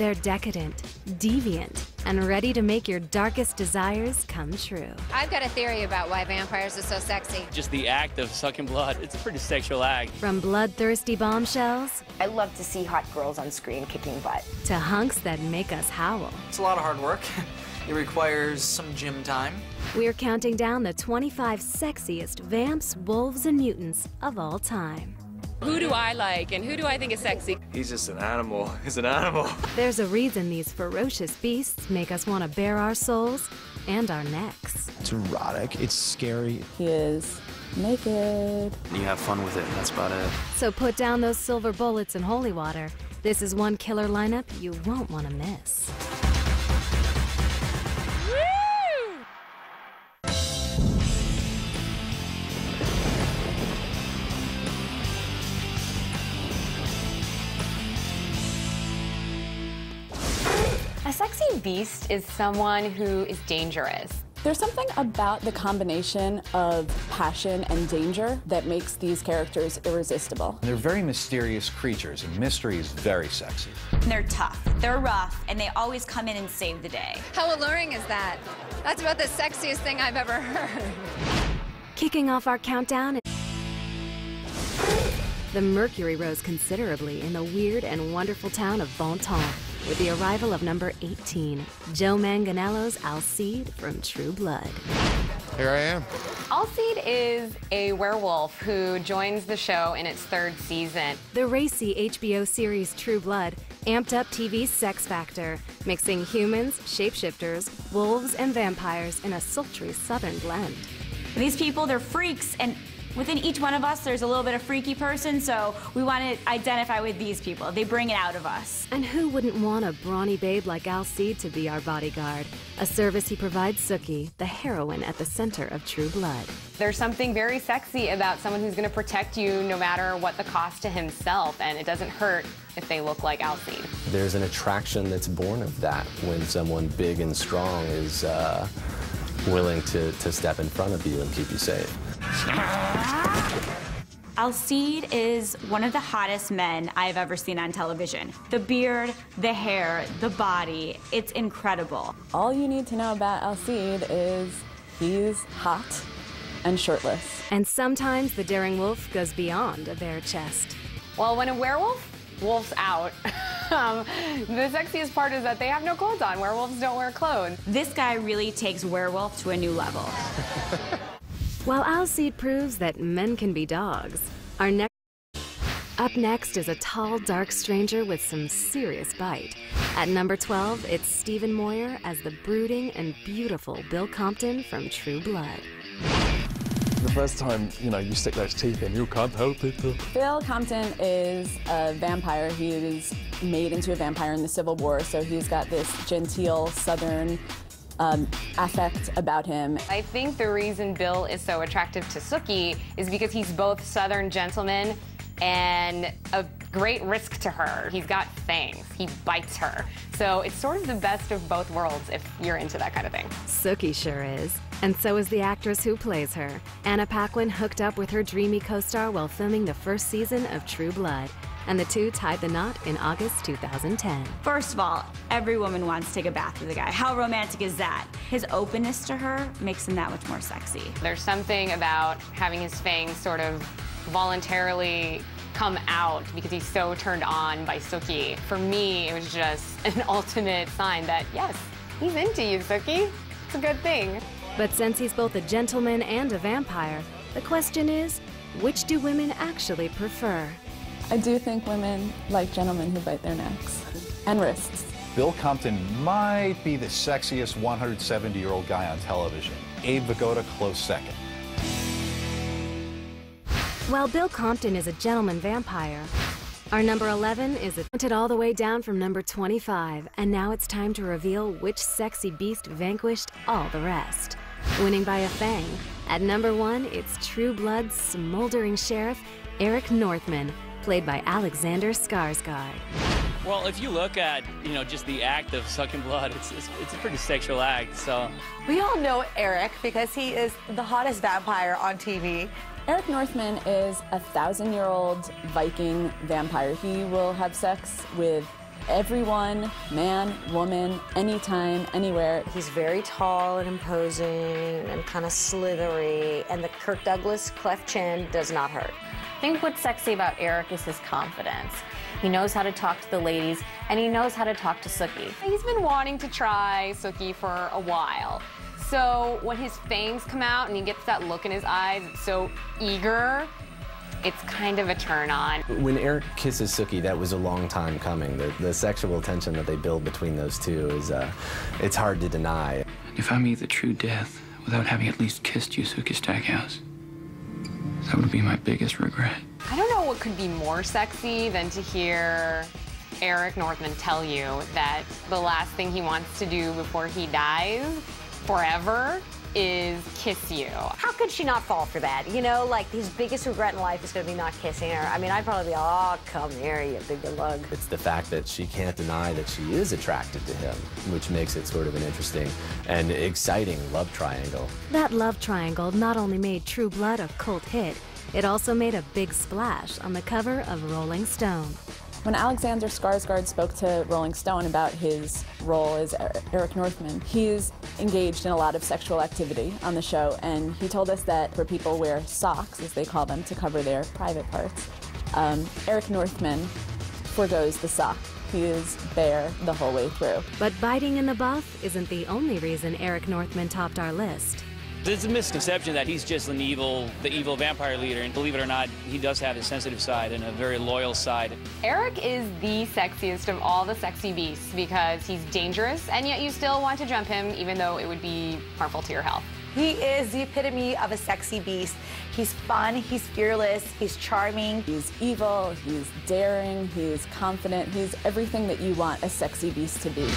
They're decadent, deviant, and ready to make your darkest desires come true. I've got a theory about why vampires are so sexy. Just the act of sucking blood, it's a pretty sexual act. From bloodthirsty bombshells I love to see hot girls on screen kicking butt. to hunks that make us howl. It's a lot of hard work. It requires some gym time. We're counting down the 25 sexiest vamps, wolves, and mutants of all time. Who do I like and who do I think is sexy? He's just an animal. He's an animal. There's a reason these ferocious beasts make us want to bare our souls and our necks. It's erotic. It's scary. He is naked. You have fun with it, that's about it. So put down those silver bullets and holy water. This is one killer lineup you won't want to miss. A sexy beast is someone who is dangerous. There's something about the combination of passion and danger that makes these characters irresistible. They're very mysterious creatures, and mystery is very sexy. They're tough, they're rough, and they always come in and save the day. How alluring is that? That's about the sexiest thing I've ever heard. Kicking off our countdown, the mercury rose considerably in the weird and wonderful town of Compton with the arrival of number 18, Joe Manganiello's Alcide from True Blood. Here I am. Alcide is a werewolf who joins the show in its 3rd season. The racy HBO series True Blood amped up TV's sex factor, mixing humans, shapeshifters, wolves, and vampires in a sultry southern blend. These people, they're freaks, and within each one of us, there's a little bit of freaky person, so we want to identify with these people. They bring it out of us. And who wouldn't want a brawny babe like Alcide to be our bodyguard? A service he provides Sookie, the heroine at the center of True Blood. There's something very sexy about someone who's going to protect you no matter what the cost to himself, and it doesn't hurt if they look like Alcide. There's an attraction that's born of that when someone big and strong is willing to step in front of you and keep you safe. Alcide is one of the hottest men I've ever seen on television. The beard, the hair, the body, it's incredible. All you need to know about Alcide is he's hot and shirtless. And sometimes the daring wolf goes beyond a bare chest. Well, when a werewolf wolf's out, the sexiest part is that they have no clothes on. Werewolves don't wear clothes. This guy really takes werewolf to a new level. While Alcide proves that men can be dogs, up next is a tall, dark stranger with some serious bite. At number 12, it's Stephen Moyer as the brooding and beautiful Bill Compton from True Blood. The first time, you stick those teeth in, you can't help it. Bill Compton is a vampire. He was made into a vampire in the Civil War, so he's got this genteel southern affect about him. I think the reason Bill is so attractive to Sookie is because he's both Southern gentleman and a great risk to her. He's got fangs. He bites her. So it's sort of the best of both worlds if you're into that kind of thing. Sookie sure is. And so is the actress who plays her. Anna Paquin hooked up with her dreamy co-star while filming the 1st season of True Blood. And the two tied the knot in August 2010. First of all, every woman wants to take a bath with a guy. How romantic is that? His openness to her makes him that much more sexy. There's something about having his fangs sort of voluntarily come out because he's so turned on by Sookie. For me, it was just an ultimate sign that, yes, he's into you, Sookie. It's a good thing. But since he's both a gentleman and a vampire, the question is, which do women actually prefer? I do think women like gentlemen who bite their necks and wrists. Bill Compton might be the sexiest 170-year-old guy on television. Abe Vigoda, close second. While Bill Compton is a gentleman vampire, our number 11 is counted all the way down from number 25, and now it's time to reveal which sexy beast vanquished all the rest. Winning by a fang, at number 1, it's True Blood's smoldering sheriff, Eric Northman, played by Alexander Skarsgård. Well, if you look at, just the act of sucking blood, it's a pretty sexual act, so. We all know Eric because he is the hottest vampire on TV. Eric Northman is a 1,000-year-old Viking vampire. He will have sex with Everyone, man, woman, anytime, anywhere. He's very tall and imposing and kind of slithery, and the Kirk Douglas cleft chin does not hurt. I think what's sexy about Eric is his confidence. He knows how to talk to the ladies, and he knows how to talk to Sookie. He's been wanting to try Sookie for a while. So when his fangs come out and he gets that look in his eyes, it's so eager, it's kind of a turn on. When Eric kisses Sookie, that was a long time coming. The sexual tension that they build between those two is, it's hard to deny. If I meet the true death without having at least kissed Yusuke Stackhouse, that would be my biggest regret. I don't know what could be more sexy than to hear Eric Northman tell you that the last thing he wants to do before he dies forever is kiss you. How could she not fall for that? You know, like his biggest regret in life is going to be not kissing her. I mean, I'd probably be, oh, come here, you big lug. It's the fact that she can't deny that she is attracted to him, which makes it sort of an interesting and exciting love triangle. That love triangle not only made True Blood a cult hit, it also made a big splash on the cover of Rolling Stone. When Alexander Skarsgård spoke to Rolling Stone about his role as Eric Northman, he's engaged in a lot of sexual activity on the show, and he told us that where people wear socks, as they call them, to cover their private parts, Eric Northman forgoes the sock. He is bare the whole way through. But biting in the buff isn't the only reason Eric Northman topped our list. There's a misconception that he's just the evil vampire leader, and believe it or not, he does have a sensitive side and a very loyal side. Eric is the sexiest of all the sexy beasts because he's dangerous, and yet you still want to jump him even though it would be harmful to your health. He is the epitome of a sexy beast. He's fun, he's fearless, he's charming. He's evil, he's daring, he's confident, he's everything that you want a sexy beast to be.